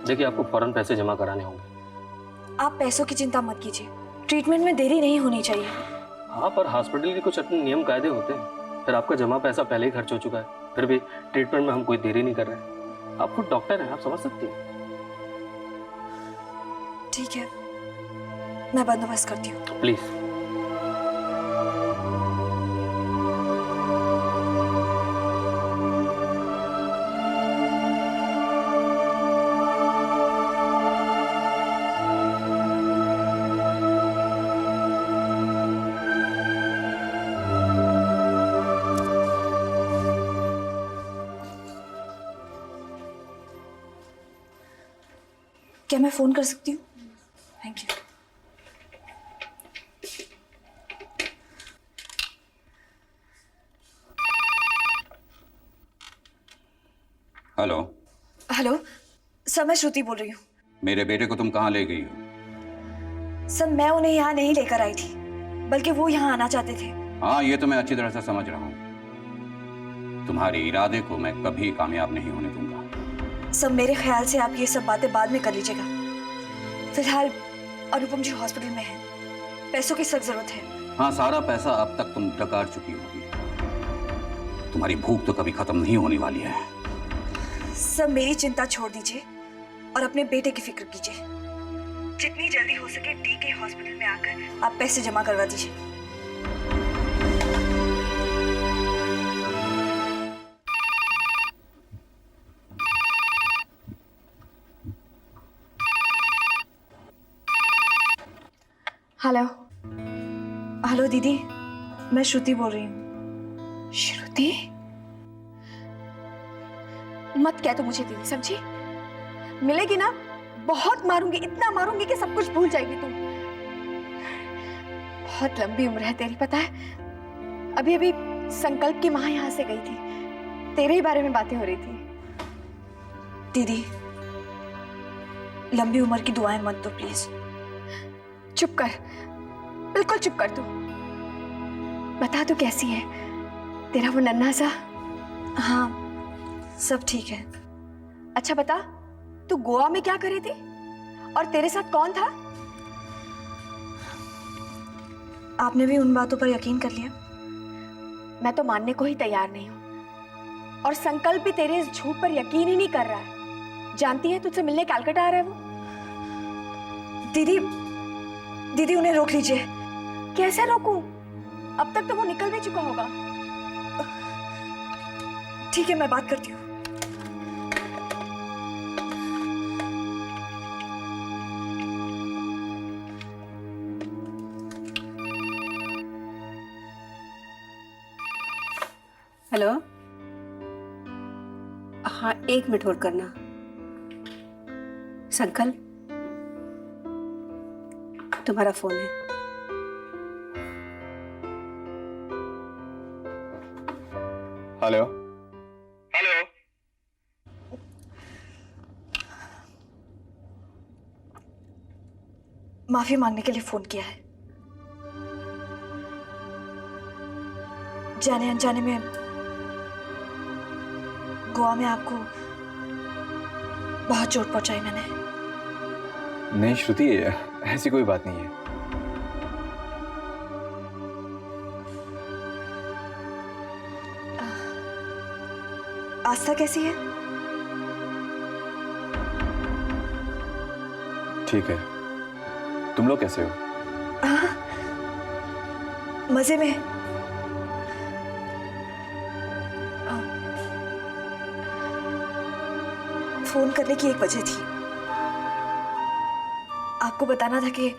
देखिए, आपको फौरन पैसे जमा कराने होंगे। आप पैसों की चिंता मत कीजिए, ट्रीटमेंट में देरी नहीं होनी चाहिए। हाँ, पर हॉस्पिटल के कुछ अपने नियम कायदे होते हैं। फिर आपका जमा पैसा पहले ही खर्च हो चुका है, फिर भी ट्रीटमेंट में हम कोई देरी नहीं कर रहे हैं। आप खुद डॉक्टर हैं, आप समझ सकती हैं। ठीक है, मैं बंदोबस्त करती हूँ। प्लीज। क्या मैं फोन कर सकती हूँ? Thank you. Hello. Hello sir, मैं श्रुति बोल रही हूँ। मेरे बेटे को तुम कहाँ ले गई हो? सर, मैं उन्हें यहाँ नहीं लेकर आई थी, बल्कि वो यहाँ आना चाहते थे। हाँ, ये तो मैं अच्छी तरह से समझ रहा हूँ। तुम्हारे इरादे को मैं कभी कामयाब नहीं होने दूंगा। सर, मेरे ख्याल से आप ये सब बातें बाद में कर लीजिएगा। फिलहाल अनुपम जी हॉस्पिटल में हैं, पैसों की सख्त जरूरत है। हाँ, सारा पैसा अब तक तुम डकार चुकी होगी। तुम्हारी भूख तो कभी खत्म नहीं होने वाली है। सर, मेरी चिंता छोड़ दीजिए और अपने बेटे की फिक्र कीजिए। जितनी जल्दी हो सके डीके हॉस्पिटल में आकर आप पैसे जमा करवा दीजिए। हेलो। हेलो दीदी, मैं श्रुति बोल रही हूँ। श्रुति? मत कह तो मुझे दीदी, समझी? मिलेगी ना, बहुत मारूंगी, इतना मारूंगी कि सब कुछ भूल जाएगी तुम। बहुत लंबी उम्र है तेरी, पता है? अभी अभी संकल्प की माँ यहाँ से गई थी, तेरे ही बारे में बातें हो रही थी। दीदी, लंबी उम्र की दुआएं मत दो प्लीज। चुप कर, बिल्कुल चुप कर तू। बता तू कैसी है, तेरा वो नन्हा सा? हाँ, सब ठीक है। अच्छा बता, तू गोवा में क्या कर रही थी और तेरे साथ कौन था? आपने भी उन बातों पर यकीन कर लिया? मैं तो मानने को ही तैयार नहीं हूं, और संकल्प भी तेरे इस झूठ पर यकीन ही नहीं कर रहा है। जानती है तुझसे मिलने कलकत्ता आ रहा है वो। दीदी, दीदी उन्हें रोक लीजिए। कैसे रोकूं? अब तक तो वो निकल भी चुका होगा। ठीक है, मैं बात करती हूँ। हेलो। हाँ, 1 मिनट होल्ड करना। संकल्प, तुम्हारा फोन है। हेलो। हेलो। माफी मांगने के लिए फोन किया है। जाने अनजाने में गोवा में आपको बहुत चोट पहुंचाई मैंने। नहीं श्रुति, ऐसी कोई बात नहीं है। आस्था कैसी है? ठीक है, तुम लोग कैसे हो? मजे में। फोन करने की एक वजह थी, आपको बताना था कि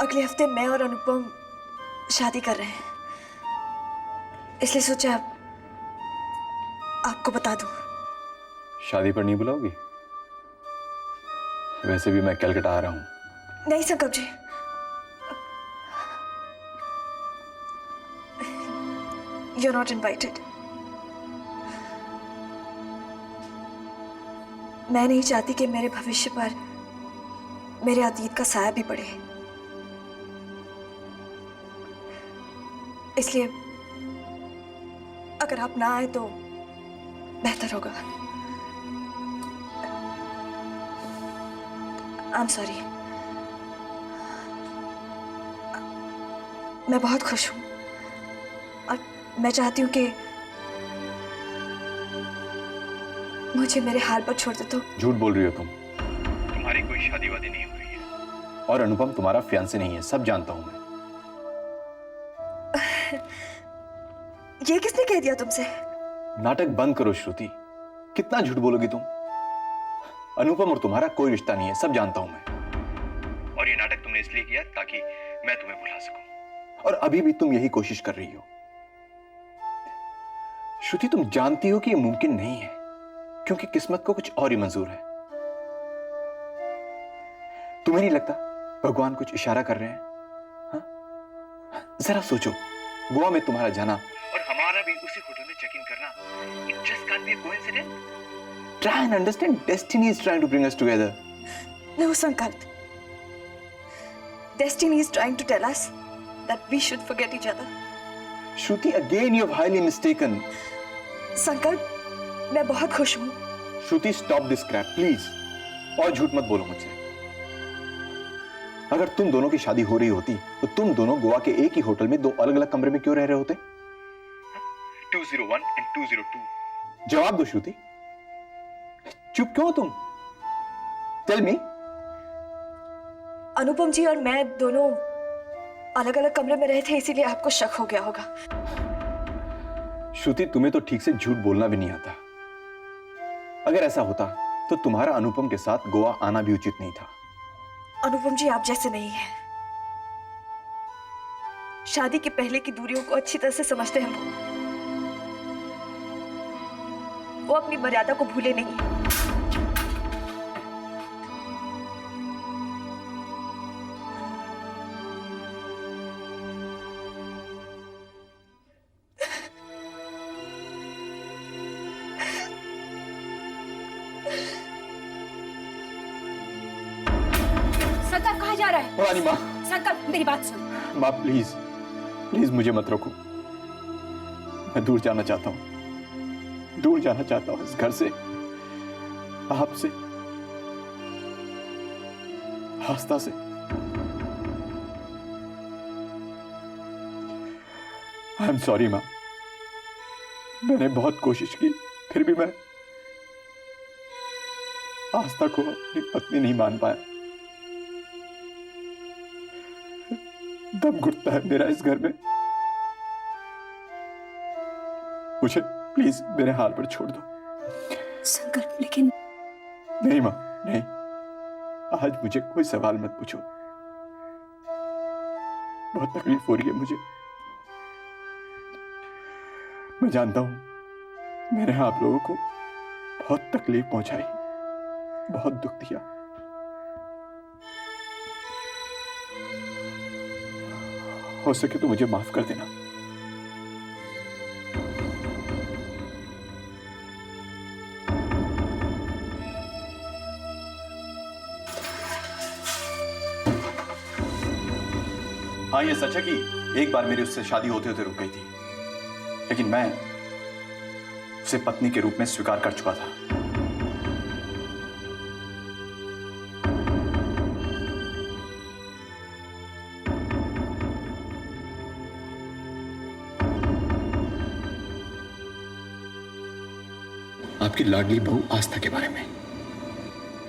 अगले हफ्ते मैं और अनुपम शादी कर रहे हैं, इसलिए सोचा आपको बता दूं। शादी पर नहीं बुलाओगी? वैसे भी मैं कलकत्ता आ रहा हूँ। नहीं संकल्प जी, you're not invited। मैं नहीं चाहती कि मेरे भविष्य पर मेरे अतीत का साया भी पड़े, इसलिए अगर आप ना आए तो बेहतर होगा। I am sorry. मैं बहुत खुश हूँ और मैं चाहती हूँ कि मुझे मेरे हाल पर छोड़ दे तो। झूठ बोल रही हो तुम। तुम्हारी कोई शादी वादी नहीं हो रही है और अनुपम तुम्हारा फियांसे नहीं है, सब जानता हूं मैं। ये किसने कह दिया तुमसे? नाटक बंद करो श्रुति, कितना झूठ बोलोगी तुम? अनुपम और तुम्हारा कोई रिश्ता नहीं है, सब जानता हूं मैं। और ये नाटक तुमने इसलिए किया ताकि मैं तुम्हें भुला सकूं, और अभी भी तुम यही कोशिश कर रही हो। श्रुति, तुम जानती हो कि यह मुमकिन नहीं है, क्योंकि किस्मत को कुछ और ही मंजूर है। तुम्हें नहीं लगता भगवान कुछ इशारा कर रहे हैं? हाँ? जरा सोचो, गोवा में तुम्हारा जाना और हमारा भी उसी होटल में चेक इन करना, it just can't be a coincidence. Try and understand, destiny is trying to bring us together. No, Sankalp. Destiny is trying to tell us that we should forget each other. Shruti, again you have highly mistaken. संकल्प, मैं बहुत खुश हूँ। श्रुति, stop this Krebs please, और झूठ मत बोलो मुझसे। अगर तुम दोनों की शादी हो रही होती तो तुम दोनों गोवा के एक ही होटल में दो अलग अलग कमरे में क्यों रह रहे होते? 201 and 202। जवाब दो श्रुति, चुप क्यों तुम? Tell me. अनुपम जी और मैं दोनों अलग अलग कमरे में रहे थे, इसीलिए आपको शक हो गया होगा। श्रुति, तुम्हें तो ठीक से झूठ बोलना भी नहीं आता। अगर ऐसा होता तो तुम्हारा अनुपम के साथ गोवा आना भी उचित नहीं था। अनुपम जी आप जैसे नहीं हैं। शादी के पहले की दूरियों को अच्छी तरह से समझते हैं वो अपनी मर्यादा को भूले नहीं। संकल्प कहाँ जा रहा है? रानी माँ, संकल्प मेरी बात सुन। माँ प्लीज प्लीज मुझे मत रोको। मैं दूर जाना चाहता हूँ, दूर जाना चाहता हूँ इस घर से, आपसे, आस्था से। आई एम सॉरी माँ, मैंने बहुत कोशिश की, फिर भी मैं आस्था को अपनी पत्नी नहीं मान पाया। दम घुटता है मेरा इस घर में। मुझे प्लीज मेरे हाल पर छोड़ दो। संकल्प, लेकिन नहीं मां, नहीं, आज मुझे कोई सवाल मत पूछो। बहुत तकलीफ हो रही है मुझे। मैं जानता हूं मैंने आप लोगों को बहुत तकलीफ पहुंचाई, बहुत दुख दिया। हो सके तो मुझे माफ कर देना। हाँ, ये सच है कि एक बार मेरी उससे शादी होते होते रुक गई थी, लेकिन मैं उसे पत्नी के रूप में स्वीकार कर चुका था। आपकी लाडली बहू आस्था के बारे में,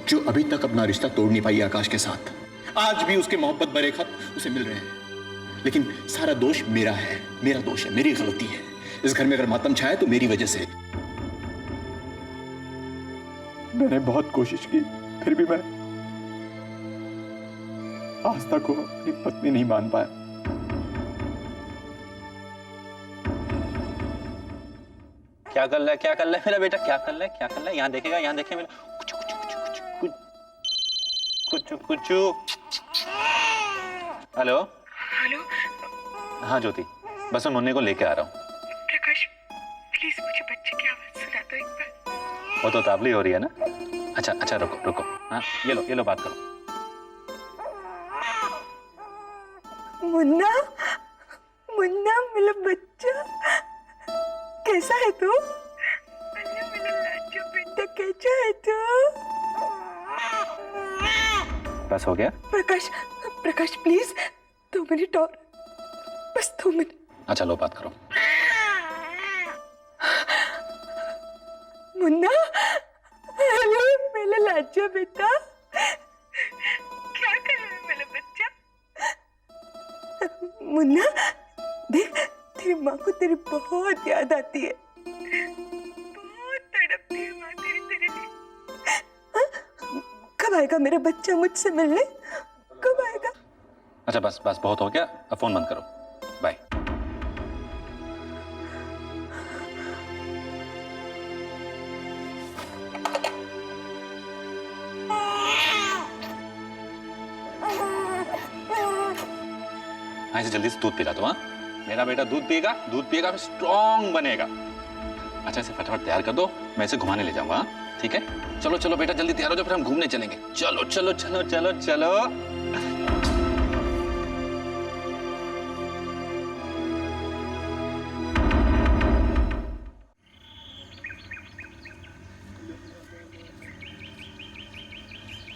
जो अभी तक अपना रिश्ता तोड़ नहीं पाई आकाश के साथ। आज भी उसके मोहब्बत भरे खत उसे मिल रहे हैं, लेकिन सारा दोष मेरा है, मेरा दोष है, मेरी गलती है। इस घर में अगर मातम छाया तो मेरी वजह से। मैंने बहुत कोशिश की, फिर भी मैं आस्था को अपनी पत्नी नहीं मान पाया। क्या कर रहा है, क्या कर रहा है मेरा बेटा, क्या कर रहा है, क्या कर रहा है? यहाँ देखेगा, यहाँ देखे मेरा कुछ कुछ कुछ कुछ कुछ कुछ। हेलो हेलो, हाँ ज्योति, बस मैं मुन्ने को लेके आ रहा हूँ। प्रकाश प्लीज मुझे बच्चे की आवाज सुना दो एक बार। वो तो ताबली हो रही है ना। अच्छा अच्छा, रुको रुको, हाँ ये लो बात करो। मुन्ना, मुन्ना मेरा बच्चा, कैसा है तू? मेरा लाडू बेटा, कैसा है तू? बस हो गया? प्रकाश, प्रकाश प्लीज 2 मिनट और, बस 2 मिनट। अच्छा लो बात करो। मुन्ना, हेलो मेरा लाचा बेटा, क्या कर रहा है मेरा बच्चा? मुन्ना देख, तेरी माँ को तेरी बहुत याद आती है, बहुत तड़पती है माँ तेरे लिए। हाँ? कब आएगा मेरा बच्चा मुझसे मिलने, कब आएगा? अच्छा बस बस बहुत हो गया, अब फोन बंद करो, बाय। हाँ, इसे जल्दी से दूध पिला दो। हाँ, मेरा बेटा दूध पिएगा, दूध पिएगा, स्ट्रॉन्ग बनेगा। अच्छा इसे फटाफट तैयार कर दो, मैं इसे घुमाने ले जाऊंगा। हाँ? ठीक है, चलो चलो बेटा जल्दी तैयार हो जाओ, फिर हम घूमने चलेंगे। चलो चलो चलो चलो चलो।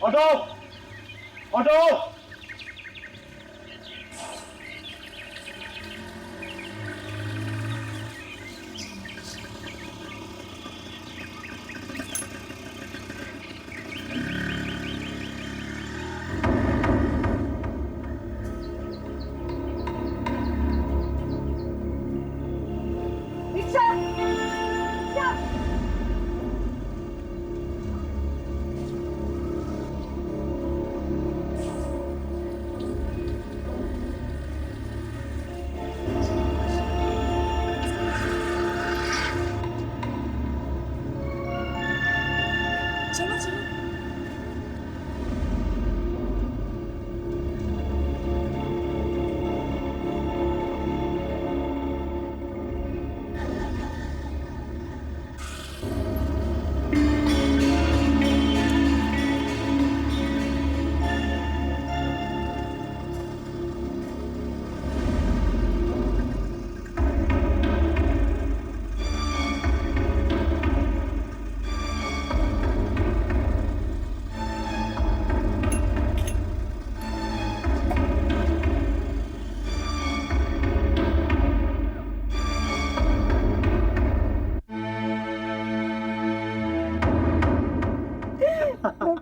Auto, auto. चलो चलो।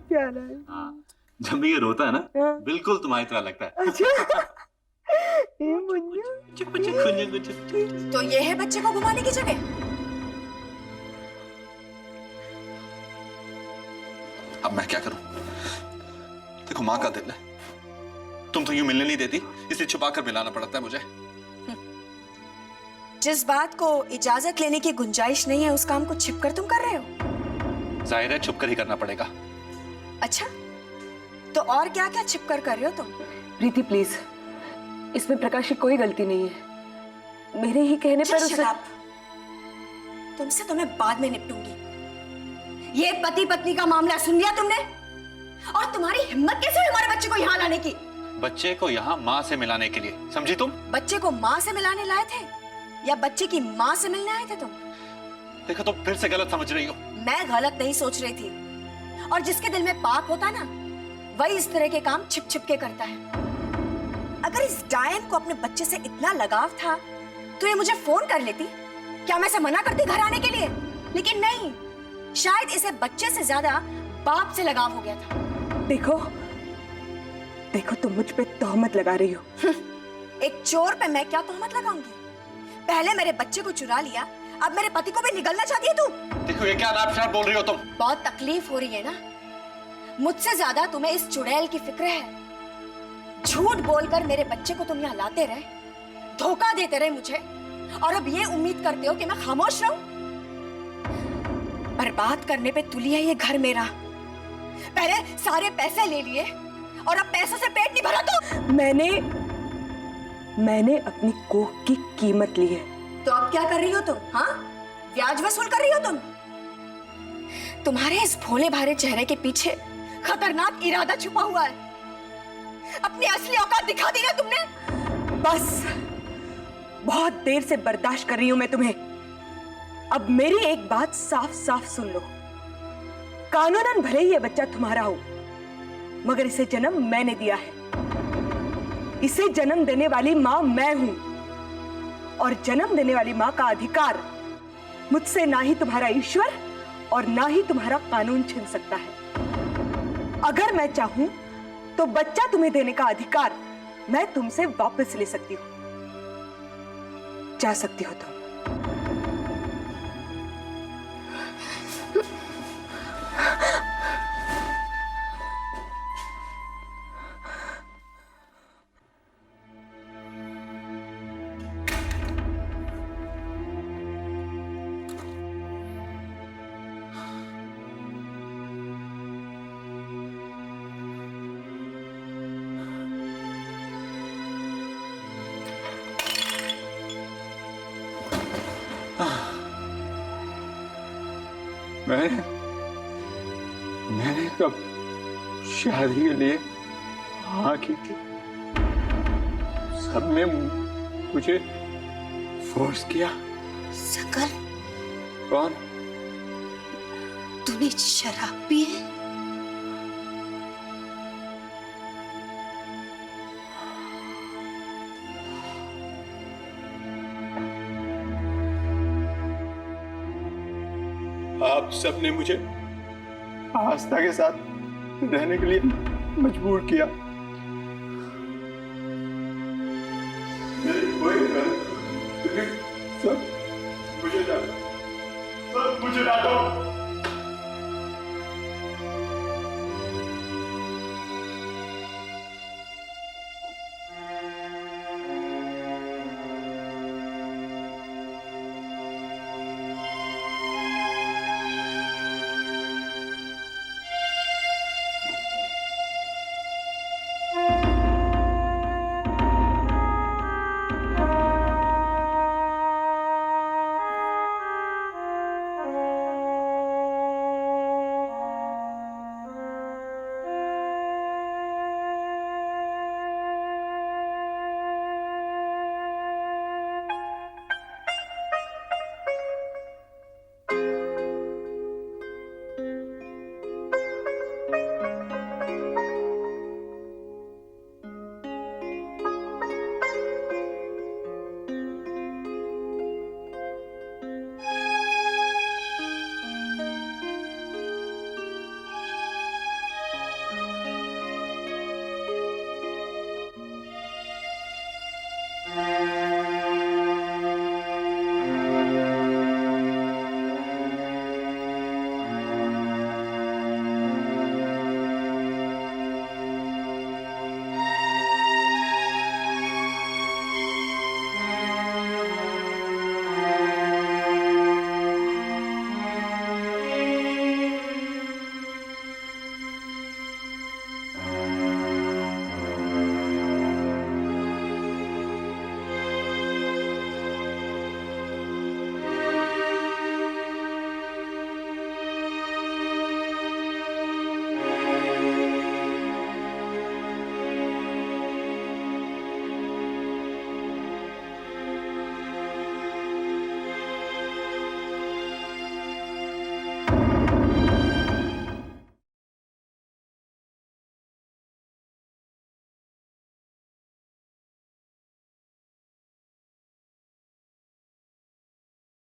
प्यारा है। जब भी ये रोता है ना, बिल्कुल तुम्हारी तरह लगता है। ये मुन्ना, तो ये है बच्चे को घुमाने की जगह? अब मैं क्या करूं? देखो माँ का दिल है, तुम तो यूं मिलने नहीं देती, इसलिए छुपा कर मिलाना पड़ता है मुझे। जिस बात को इजाजत लेने की गुंजाइश नहीं है उस काम को छिपकर तुम कर रहे हो। जाहिर है छुप कर ही करना पड़ेगा। अच्छा, तो और क्या क्या छिपकर कर रहे हो तुम? प्रीति प्लीज, इसमें प्रकाश की कोई गलती नहीं है, मेरे ही कहने पर उसे। तुमसे तो मैं बाद में निपटूंगी। ये पति पत्नी का मामला सुन लिया तुमने? और तुम्हारी हिम्मत कैसे हुई हमारे बच्चे को यहाँ लाने की? बच्चे को यहाँ माँ से मिलाने के लिए, समझी तुम? बच्चे को माँ से मिलाने लाए थे या बच्चे की माँ से मिलने आए थे तुम? देखो तुम फिर से गलत समझ रही हो। मैं गलत नहीं सोच रही थी, और जिसके दिल में पाप होता ना, वही इस तरह के काम छिप छिप के करता है। अगर इस डायन को अपने बच्चे से इतना लगाव था तो ये मुझे फोन कर लेती, क्या मैं इसे मना करती घर आने के लिए? लेकिन नहीं, शायद इसे बच्चे से ज्यादा बाप से लगाव हो गया था। देखो देखो, तुम मुझ पे तोहमत लगा रही हो। एक चोर पे मैं क्या तोहमत लगाऊंगी? पहले मेरे बच्चे को चुरा लिया, अब मेरे पति को भी निगलना चाहती है तू? देखो ये क्या नाप बोल रही हो तुम? बहुत तकलीफ हो रही है ना? मुझसे ज्यादा तुम्हें इस चुड़ैल की फिक्र है। झूठ बोलकर मेरे बच्चे को तुम यहाँ लाते रहे, धोखा देते रहे मुझे, और अब ये उम्मीद करते हो कि मैं खामोश रहूं? बर्बाद करने पे तुली है ये घर मेरा। पहले सारे पैसे ले लिए और अब पैसों से पेट नहीं भरा तो? मैंने अपनी कोख की कीमत ली है। तो अब क्या कर रही हो तुम? हाँ, ब्याज वसूल कर रही हो तुम? तुम्हारे इस भोले भाले चेहरे के पीछे खतरनाक इरादा छुपा हुआ है। अपनी असली औकात दिखा दी ना तुमने। बस, बहुत देर से बर्दाश्त कर रही हूं मैं तुम्हें। अब मेरी एक बात साफ साफ सुन लो। कानूनन भले ही ये बच्चा तुम्हारा हो, मगर इसे जन्म मैंने दिया है। इसे जन्म देने वाली मां मैं हूं, और जन्म देने वाली मां का अधिकार मुझसे ना ही तुम्हारा ईश्वर और ना ही तुम्हारा कानून छीन सकता है। अगर मैं चाहूं तो बच्चा तुम्हें देने का अधिकार मैं तुमसे वापस ले सकती हूं। जा सकती हो तुम। मैंने कब शादी के लिए हाँ की थी? सबने मुझे फोर्स किया। संकल्प, कौन? तूने शराब पी है? आप सबने मुझे आस्था के साथ रहने के लिए मजबूर किया। मेरी कोई गलती नहीं। सब मुझे डांटो।